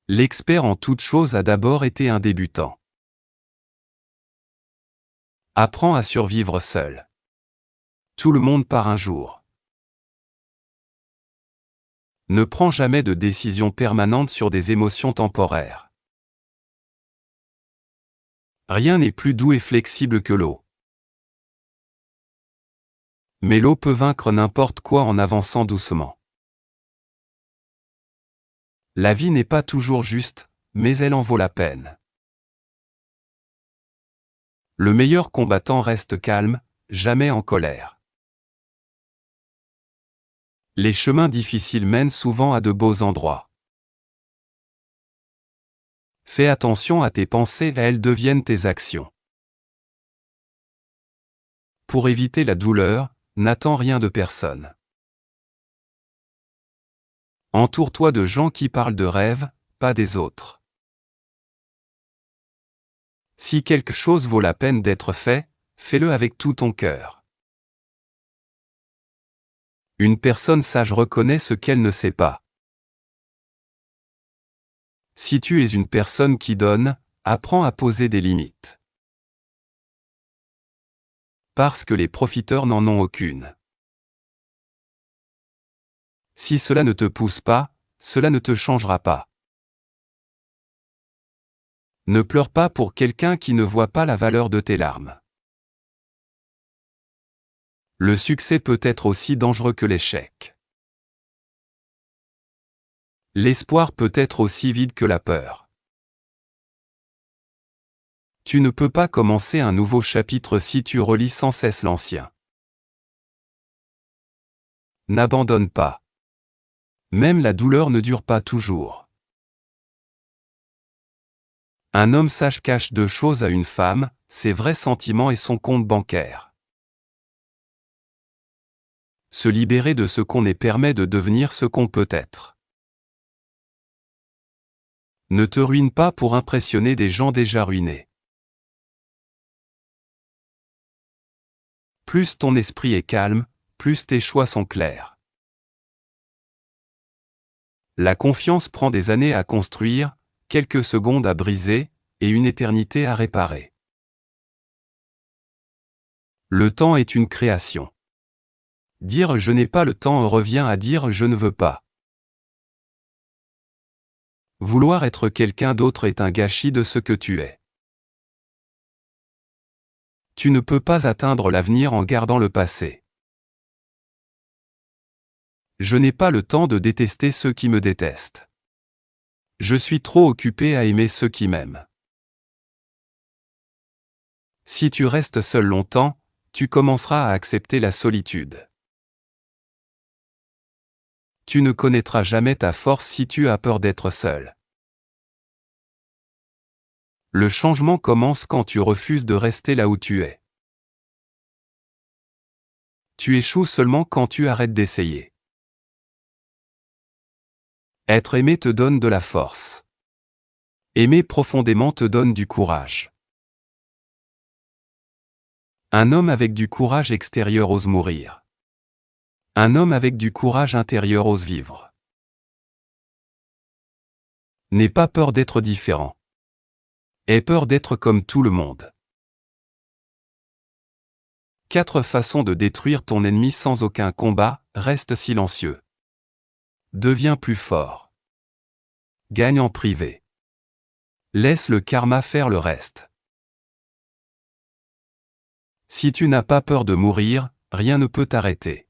L'expert en toute chose a d'abord été un débutant. Apprends à survivre seul. Tout le monde part un jour. Ne prends jamais de décision permanente sur des émotions temporaires. Rien n'est plus doux et flexible que l'eau. Mais l'eau peut vaincre n'importe quoi en avançant doucement. La vie n'est pas toujours juste, mais elle en vaut la peine. Le meilleur combattant reste calme, jamais en colère. Les chemins difficiles mènent souvent à de beaux endroits. Fais attention à tes pensées, elles deviennent tes actions. Pour éviter la douleur, n'attends rien de personne. Entoure-toi de gens qui parlent de rêves, pas des autres. Si quelque chose vaut la peine d'être fait, fais-le avec tout ton cœur. Une personne sage reconnaît ce qu'elle ne sait pas. Si tu es une personne qui donne, apprends à poser des limites. Parce que les profiteurs n'en ont aucune. Si cela ne te pousse pas, cela ne te changera pas. Ne pleure pas pour quelqu'un qui ne voit pas la valeur de tes larmes. Le succès peut être aussi dangereux que l'échec. L'espoir peut être aussi vide que la peur. Tu ne peux pas commencer un nouveau chapitre si tu relis sans cesse l'ancien. N'abandonne pas. Même la douleur ne dure pas toujours. Un homme sage cache deux choses à une femme, ses vrais sentiments et son compte bancaire. Se libérer de ce qu'on est permet de devenir ce qu'on peut être. Ne te ruine pas pour impressionner des gens déjà ruinés. Plus ton esprit est calme, plus tes choix sont clairs. La confiance prend des années à construire, quelques secondes à briser, et une éternité à réparer. Le temps est une création. Dire « je n'ai pas le temps » revient à dire « je ne veux pas ». Vouloir être quelqu'un d'autre est un gâchis de ce que tu es. Tu ne peux pas atteindre l'avenir en gardant le passé. Je n'ai pas le temps de détester ceux qui me détestent. Je suis trop occupé à aimer ceux qui m'aiment. Si tu restes seul longtemps, tu commenceras à accepter la solitude. Tu ne connaîtras jamais ta force si tu as peur d'être seul. Le changement commence quand tu refuses de rester là où tu es. Tu échoues seulement quand tu arrêtes d'essayer. Être aimé te donne de la force. Aimer profondément te donne du courage. Un homme avec du courage extérieur ose mourir. Un homme avec du courage intérieur ose vivre. N'aie pas peur d'être différent. Aie peur d'être comme tout le monde. 4 façons de détruire ton ennemi sans aucun combat. Reste silencieux. Deviens plus fort. Gagne en privé. Laisse le karma faire le reste. Si tu n'as pas peur de mourir, rien ne peut t'arrêter.